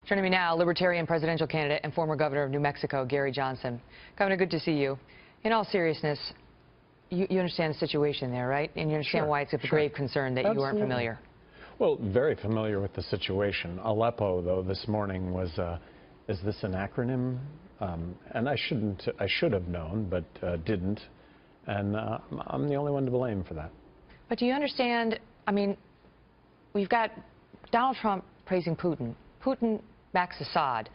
Joining me now, Libertarian presidential candidate and former governor of New Mexico, Gary Johnson. Governor, good to see you. In all seriousness, you understand the situation there, right? And you understand why it's a grave concern that you aren't familiar. Well, very familiar with the situation. Aleppo, though, this morning was, is this an acronym? And I should have known, but didn't. And I'm the only one to blame for that. But do you understand, I mean, we've got Donald Trump praising Putin. Putin backs Assad.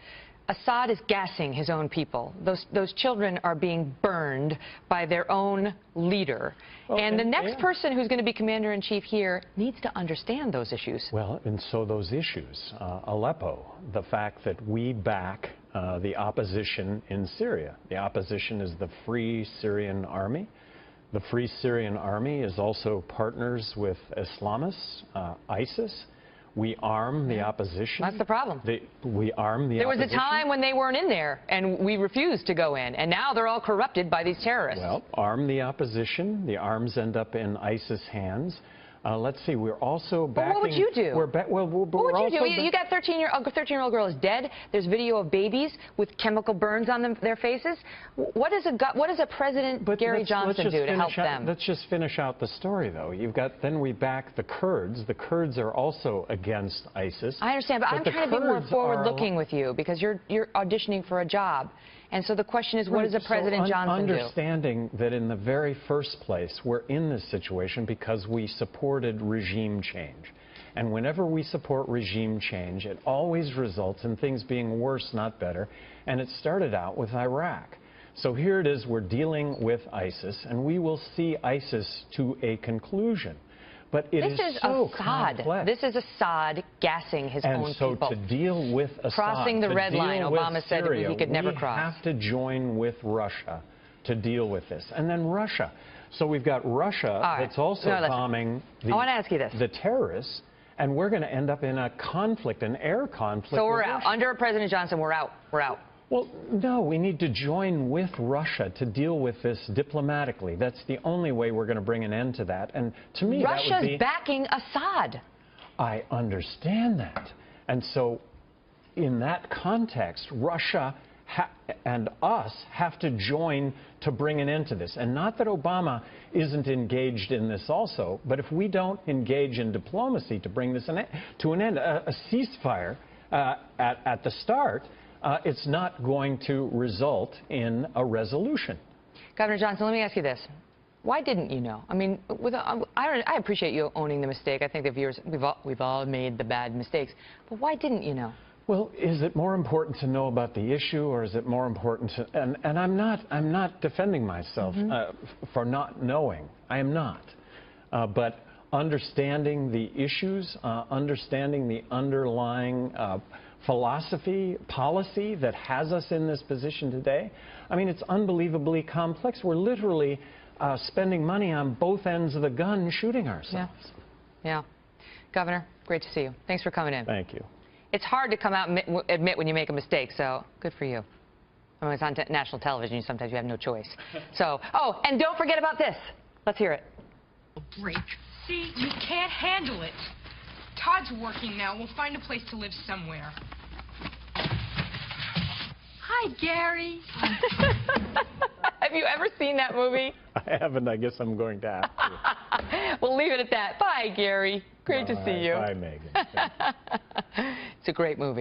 Assad is gassing his own people. Those children are being burned by their own leader. Well, and the next person who's going to be commander-in-chief here needs to understand those issues. Well, and so those issues, Aleppo, the fact that we back the opposition in Syria. The opposition is the Free Syrian Army. The Free Syrian Army is also partners with Islamists, ISIS. We arm the opposition. That's the problem. We arm the opposition. There was a time when they weren't in there, and we refused to go in, and now they're all corrupted by these terrorists. Well, arm the opposition. The arms end up in ISIS hands. Let's see, we're also backing... What would you do? What would you do? You got a 13-year-old girl is dead. There's video of babies with chemical burns on their faces. What does a President Gary Johnson do to help them? Let's just finish out the story, though. Then we back the Kurds. The Kurds are also against ISIS. I understand, but I'm trying to be more forward-looking with you because you're auditioning for a job. And so the question is, what does a President Johnson do? Understanding that in the very first place, we're in this situation because we supported regime change. And whenever we support regime change, it always results in things being worse, not better. And it started out with Iraq. So here it is, we're dealing with ISIS, and we will see ISIS to a conclusion. But it is so complex. This is Assad gassing his own people. And so to deal with Assad, crossing the red line, Obama said he could never cross. We have to join with Russia to deal with this. And then Russia. So we've got Russia that's also bombing the terrorists, and we're going to end up in a conflict, an air conflict. So we're out. Under President Johnson, we're out. We're out. Well, no, we need to join with Russia to deal with this diplomatically. That's the only way we're going to bring an end to that. And to me, Russia's backing Assad. I understand that. And so in that context, Russia and us have to join to bring an end to this. And not that Obama isn't engaged in this also, but if we don't engage in diplomacy to bring this to an end, a ceasefire at the start, it's not going to result in a resolution. Governor Johnson, let me ask you this. Why didn't you know? I mean, I appreciate you owning the mistake. I think the viewers, we've all made the bad mistakes. But why didn't you know? Well, is it more important to know about the issue, or is it more important to... And I'm not defending myself for not knowing. I am not. But understanding the issues, understanding the underlying philosophy, policy that has us in this position today. I mean, it's unbelievably complex. We're literally spending money on both ends of the gun shooting ourselves. Yeah. Governor, great to see you. Thanks for coming in. Thank you. It's hard to come out and admit when you make a mistake, so good for you. I mean, it's on national television. Sometimes you have no choice. So, oh, and don't forget about this. Let's hear it. Break. See, you can't handle it. Todd's working now. We'll find a place to live somewhere. Hi, Gary. Have you ever seen that movie? I haven't. I guess I'm going to have to. We'll leave it at that. Bye, Gary. Great to see you. Bye, Megan. It's a great movie.